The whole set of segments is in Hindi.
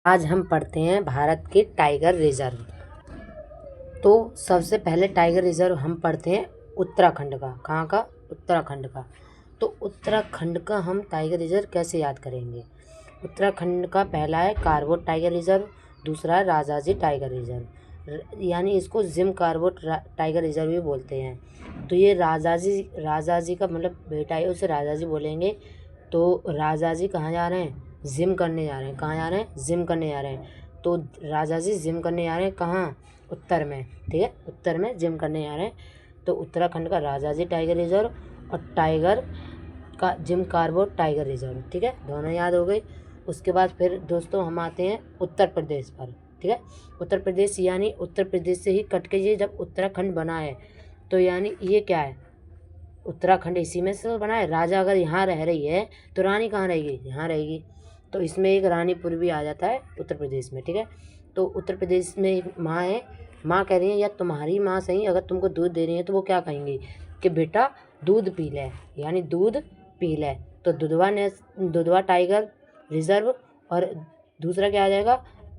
आज हम पढ़ते हैं भारत के टाइगर रिजर्व। तो सबसे पहले टाइगर रिजर्व हम पढ़ते हैं उत्तराखंड का। कहाँ का? उत्तराखंड का। तो उत्तराखंड का हम टाइगर रिजर्व कैसे याद करेंगे? उत्तराखंड का पहला है कार्बेट टाइगर रिजर्व, दूसरा है राजाजी टाइगर रिजर्व, यानी इसको जिम कार्बेट टाइगर रिजर्व भी बोलते हैं। तो ये राजाजी का मतलब बेटा है, उसे राजाजी बोलेंगे। तो राजाजी कहाँ जा रहे हैं? जिम करने जा रहे हैं। कहाँ जा रहे हैं? जिम करने जा रहे हैं। तो राजाजी जिम करने जा रहे हैं कहाँ? उत्तर में। ठीक है, उत्तर में जिम करने जा रहे हैं। तो उत्तराखंड का राजाजी टाइगर रिजर्व और टाइगर का जिम कार्बेट टाइगर रिजर्व। ठीक है, दोनों याद हो गई। उसके बाद फिर दोस्तों हम आते हैं उत्तर प्रदेश पर। ठीक है, उत्तर प्रदेश यानी उत्तर प्रदेश से ही कट के ये जब उत्तराखंड बना है, तो यानी ये क्या है? उत्तराखंड इसी में से बना है। राजा अगर यहाँ रह रही है तो रानी कहाँ रहेगी? यहाँ रहेगी। तो इसमें एक रानीपुर भी आ जाता है उत्तर प्रदेश में। ठीक है, तो उत्तर प्रदेश में एक माँ है। माँ कह रही है या तुम्हारी माँ सही अगर तुमको दूध दे रही है तो वो क्या कहेंगी कि बेटा दूध पी ले, यानी दूध पी ले। तो दुधवा टाइगर रिजर्व और दूसरा क्या आ जाएगा?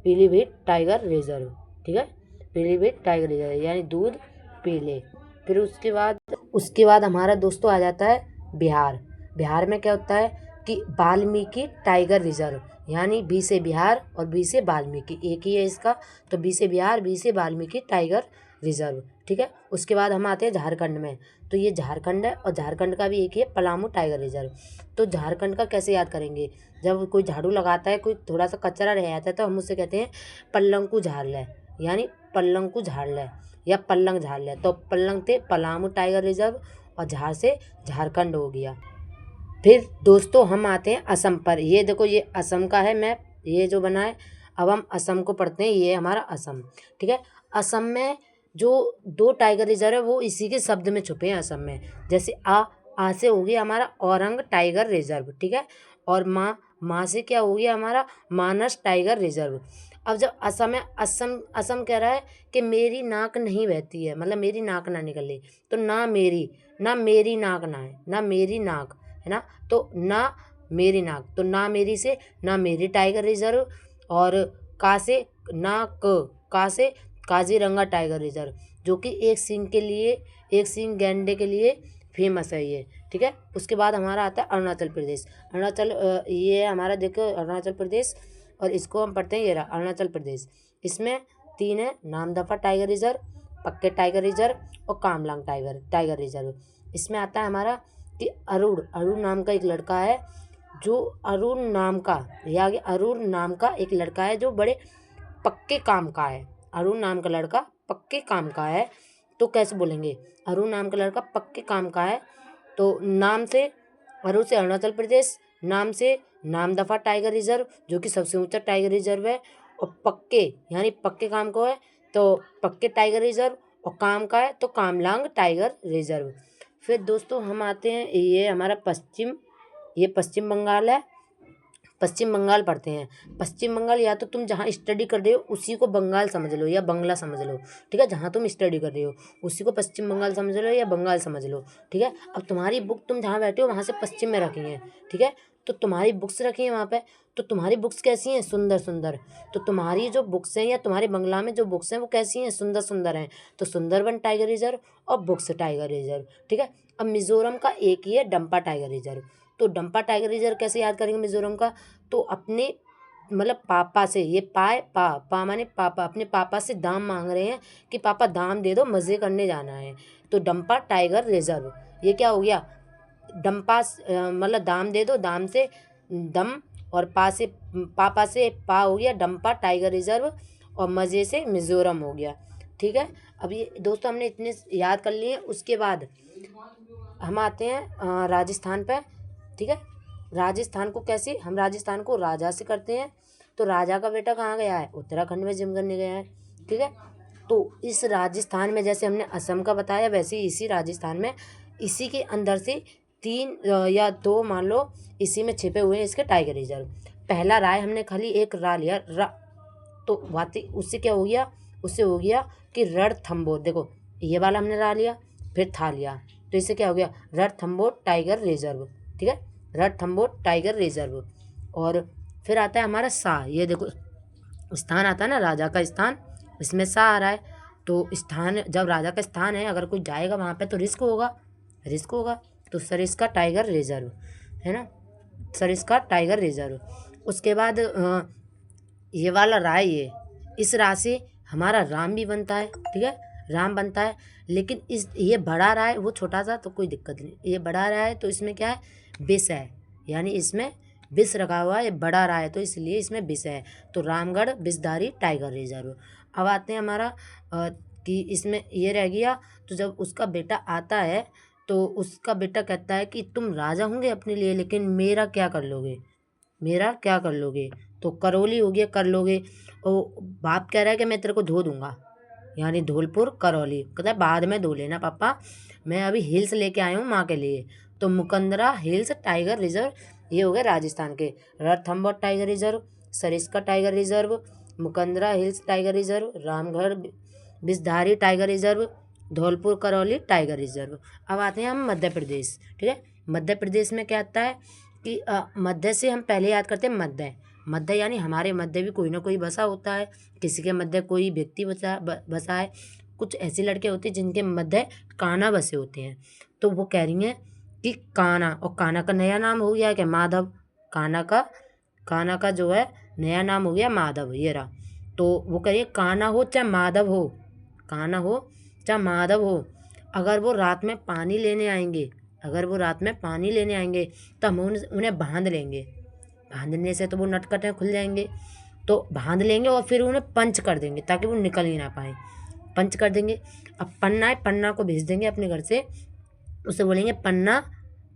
Pilibhit tiger reserve. ठीक है, पीलीभीत टाइगर रिजर्व यानी दूध पी ले। फिर उसके बाद हमारा दोस्तों आ जाता है बिहार। बिहार में क्या होता है कि वाल्मीकि टाइगर रिजर्व, यानी बी से बिहार और बी से वाल्मीकि, एक ही है इसका। तो बी से बिहार, बी से वाल्मीकि टाइगर रिजर्व। ठीक है, उसके बाद हम आते हैं झारखंड में। तो ये झारखंड है और झारखंड का भी एक ही है, पलामू टाइगर रिजर्व। तो झारखंड का कैसे याद करेंगे? जब कोई झाड़ू लगाता है, कोई थोड़ा सा कचरा रह जाता है, तो हम उससे कहते हैं पल्लंकु झाड़ ले, यानी पल्लंकु झाड़ ले या पल्लंग झाड़ ले। तो पल्लंग थे पलामू टाइगर रिजर्व और झाड़ से झारखंड हो गया। फिर दोस्तों हम आते हैं असम पर। ये देखो, ये असम का है मैप, ये जो बना है। अब हम असम को पढ़ते हैं, ये हमारा असम। ठीक है, असम में जो 2 टाइगर रिजर्व है वो इसी के शब्द में छुपे हैं असम में। जैसे आ से हो गया हमारा औरंग टाइगर रिजर्व। ठीक है, और माँ से क्या हो गया हमारा? मानस टाइगर रिजर्व। अब जब असम है, असम कह रहा है कि मेरी नाक नहीं बहती है, मतलब मेरी नाक ना निकले। तो ना मेरी नाक ना है, ना मेरी नाक है ना, तो ना मेरी नाक, तो ना मेरी से ना मेरी टाइगर रिजर्व। और का से काजीरंगा टाइगर रिजर्व, जो कि एक सींग गैंडे के लिए फेमस है ये। ठीक है, उसके बाद हमारा आता है अरुणाचल प्रदेश। ये है हमारा, देखो अरुणाचल प्रदेश, और इसको हम पढ़ते हैं ये रहा अरुणाचल प्रदेश। इसमें 3 है, नामदफा टाइगर रिजर्व, पक्के टाइगर रिजर्व और कामलांग टाइगर रिजर्व। इसमें आता है हमारा कि अरुण नाम का एक लड़का है, जो अरुण नाम का एक लड़का है जो बड़े पक्के काम का है। अरुण नाम का लड़का पक्के काम का है। तो कैसे बोलेंगे? अरुण नाम का लड़का पक्के काम का है। तो नाम से अरुण से अरुणाचल प्रदेश, नाम से नामदफा टाइगर रिजर्व जो कि सबसे ऊंचा टाइगर रिजर्व है, और पक्के यानी पक्के काम को है तो पक्के टाइगर रिजर्व, और काम का है तो कामलांग टाइगर रिजर्व। फिर दोस्तों हम आते हैं, ये हमारा पश्चिम बंगाल है। पश्चिम बंगाल पढ़ते हैं। पश्चिम बंगाल या तो तुम जहाँ स्टडी कर रहे हो उसी को बंगाल समझ लो या बंगला समझ लो। ठीक है, जहाँ तुम स्टडी कर रहे हो उसी को पश्चिम बंगाल समझ लो या बंगाल समझ लो। ठीक है, अब तुम्हारी बुक तुम जहाँ बैठे हो वहाँ से पश्चिम में रखी है। ठीक है, तो तुम्हारी बुक्स रखी हैं वहाँ पे। तो तुम्हारी बुक्स कैसी हैं? सुंदर सुंदर। तो तुम्हारी जो बुक्स हैं या तुम्हारे बंगला में जो बुक्स हैं वो कैसी हैं? सुंदर सुंदर हैं। तो सुंदरबन टाइगर रिजर्व और बुक्स टाइगर रिजर्व। ठीक है, अब मिजोरम का एक ही है, डंपा टाइगर रिजर्व। तो डंपा टाइगर रिजर्व कैसे याद करेंगे मिजोरम का? तो अपने मतलब पापा से, ये पा माने पापा, अपने पापा से दाम मांग रहे हैं कि पापा दाम दे दो, मज़े करने जाना है। तो डंपा टाइगर रिजर्व, ये क्या हो गया? मतलब दाम दे दो, दाम से दम, और पापा से पा हो गया डंपा टाइगर रिजर्व, और मज़े से मिज़ोरम हो गया। ठीक है, अब ये दोस्तों हमने इतने याद कर लिए। उसके बाद हम आते हैं राजस्थान पे। ठीक है, राजस्थान को कैसे? हम राजस्थान को राजा से करते हैं। तो राजा का बेटा कहाँ गया है? उत्तराखंड में जिम करने गया है। ठीक है, तो इस राजस्थान में जैसे हमने असम का बताया, वैसे ही इसी राजस्थान में इसी के अंदर से 3 या 2 मान लो इसी में छिपे हुए हैं इसके टाइगर रिजर्व। पहला राय हमने खाली एक रा लिया, तो वाती उससे क्या हो गया? उससे हो गया कि रणथंभौर। देखो ये वाला हमने रा लिया, फिर था लिया, तो इससे क्या हो गया? Ranthambore tiger reserve. ठीक है, रणथंभौर टाइगर रिजर्व। और फिर आता है हमारा सा, ये देखो स्थान आता है ना, राजा का स्थान, इसमें सा आ रहा है। तो स्थान, जब राजा का स्थान है, अगर कोई जाएगा वहाँ पे तो रिस्क होगा, रिस्क होगा। तो सरिस्का टाइगर रिजर्व है ना, सरिस्का टाइगर रिजर्व। उसके बाद ये वाला रा है, ये इस रा से हमारा राम भी बनता है, ठीक है, राम बनता है। लेकिन इस ये बड़ा रा है, वो छोटा सा तो कोई दिक्कत नहीं, ये बड़ा रा है तो इसमें क्या है, विष है, यानी इसमें विष रखा हुआ है, ये बड़ा रा है तो इसलिए इसमें विष है। तो रामगढ़ विषधारी टाइगर रिजर्व। अब आते हैं हमारा कि इसमें ये रह गया। तो जब उसका बेटा आता है तो उसका बेटा कहता है कि तुम राजा होंगे अपने लिए, लेकिन मेरा क्या कर लोगे, मेरा क्या कर लोगे। तो करौली हो गया, कर लोगे। और बाप कह रहा है कि मैं तेरे को धो दूंगा, यानी धौलपुर करौली। कहता है बाद में धो लेना पापा, मैं अभी हिल्स लेके आया हूँ माँ के लिए। तो मुकंदरा हिल्स टाइगर रिजर्व, ये हो गए राजस्थान के। Ranthambore tiger reserve, Sariska tiger reserve, Mukundra hills tiger reserve, Ramgarh Vishdhari tiger reserve, Dholpur Karauli tiger reserve. अब आते हैं हम मध्य प्रदेश, ठीक है। मध्य प्रदेश में क्या आता है कि मध्य से हम पहले याद करते हैं मध्य। मध्य यानी हमारे मध्य भी कोई ना कोई बसा होता है, किसी के मध्य कोई व्यक्ति बसा है। कुछ ऐसी लड़के होते हैं जिनके मध्य काना बसे होते हैं। तो वो कह रही हैं कि काना, और काना का नया नाम हो गया क्या, माधव। काना का जो है नया नाम हो गया माधव, ये रहा। तो वो कह रही है काना हो चाहे माधव हो, काना हो चाहे माधव हो, अगर वो रात में पानी लेने आएंगे, अगर वो रात में पानी लेने आएंगे तो हम उन्हें बांध लेंगे। बांधने से तो वो नटखट खुल जाएंगे, तो बांध लेंगे और फिर उन्हें पंच कर देंगे ताकि वो निकल ही ना पाए, पंच कर देंगे। अब पन्ना है, पन्ना को भेज देंगे अपने घर से, उसे बोलेंगे पन्ना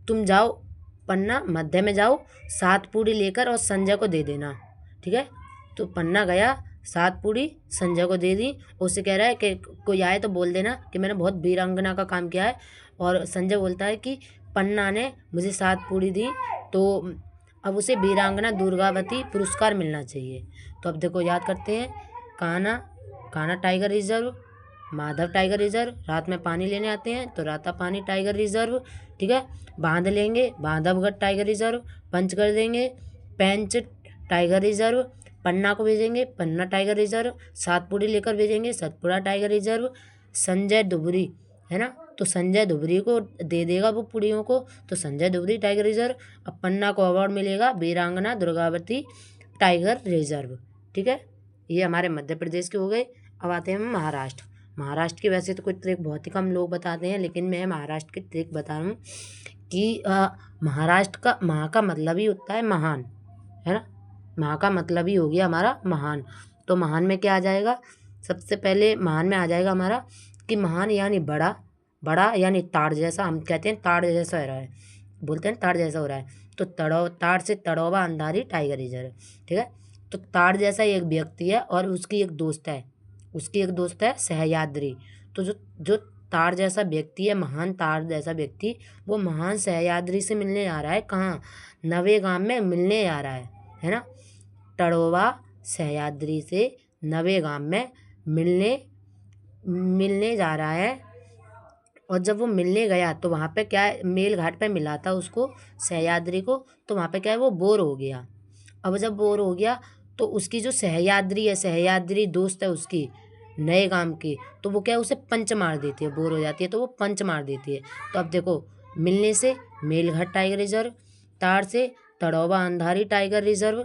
तुम जाओ, पन्ना मध्य में जाओ, 7 पूड़ी लेकर और संजय को दे देना, ठीक है। तो पन्ना गया, 7 पूड़ी संजय को दे दी। उससे कह रहा है कि कोई आए तो बोल देना कि मैंने बहुत वीरांगना का काम किया है। और संजय बोलता है कि पन्ना ने मुझे 7 पूड़ी दी, तो अब उसे वीरांगना दुर्गावती पुरस्कार मिलना चाहिए। तो अब देखो याद करते हैं, काना tiger reserve, Madhav tiger reserve, रात में पानी लेने आते हैं तो राता पानी टाइगर रिजर्व, ठीक है। बांध लेंगे, बांधवगढ़ टाइगर रिजर्व, पंच कर देंगे, पेंच टाइगर रिजर्व, पन्ना को भेजेंगे, पन्ना टाइगर रिजर्व, 7 पूड़ी लेकर भेजेंगे, सतपुड़ा टाइगर रिजर्व। संजय दुबरी है ना, तो संजय दुबरी को दे देगा वो पुड़ियों को, तो संजय दुबरी टाइगर रिजर्व। अब पन्ना को अवार्ड मिलेगा वीरांगना दुर्गावती टाइगर रिजर्व, ठीक है। ये हमारे मध्य प्रदेश के हो गए। अब आते हैं हम महाराष्ट्र। महाराष्ट्र की वैसे तो कोई ट्रिक बहुत ही कम लोग बताते हैं, लेकिन मैं महाराष्ट्र की ट्रिक बता रहा हूँ कि महाराष्ट्र का महा का मतलब ही होता है महान, है ना। महा का मतलब ही हो गया हमारा महान। तो महान में क्या आ जाएगा, सबसे पहले महान में आ जाएगा हमारा कि महान यानी बड़ा, बड़ा यानी ताड़ जैसा, हम कहते हैं ताड़ जैसा हो रहा है, बोलते हैं ताड़ जैसा हो रहा है। तो ताड़ से तड़ोवा अंधारी टाइगर रिजर्व, ठीक है। तो ताड़ जैसा एक व्यक्ति है और उसकी एक दोस्त है, उसकी एक दोस्त है सहयाद्री। तो जो जो ताड़ जैसा व्यक्ति है, महान ताड़ जैसा व्यक्ति, वो महान सहयाद्री से मिलने आ रहा है। कहाँ, नवेगाम में मिलने आ रहा है ना। तड़ोवा सहयाद्री से नवेगाम में मिलने जा रहा है। और जब वो मिलने गया तो वहाँ पे क्या है, मेल घाट पे मिला था उसको, सहयाद्री को। तो वहाँ पे क्या है, वो बोर हो गया। अब जब बोर हो गया तो उसकी जो सहयाद्री है, सहयाद्री दोस्त है उसकी नए गांव की, तो वो क्या है, उसे पंच मार देती है, बोर हो जाती है तो वो पंच मार देती है। तो अब देखो, मिलने से मेलघाट टाइगर रिजर्व, ताड़ से तड़ोवा Andhari tiger reserve,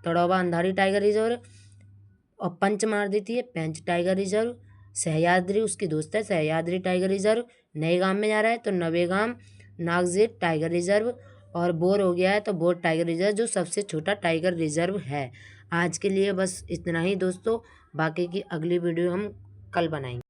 तड़ोवा Andhari tiger reserve, और पंच मार देती है पेंच टाइगर रिजर्व। सहयाद्री उसकी दोस्त है, सहयाद्री टाइगर रिजर्व। नए गांव में जा रहा है तो नवेगाम नागजेट टाइगर रिजर्व। और बोर हो गया है तो बोर टाइगर रिजर्व, जो सबसे छोटा टाइगर रिजर्व है। आज के लिए बस इतना ही दोस्तों, बाकी की अगली वीडियो हम कल बनाएंगे।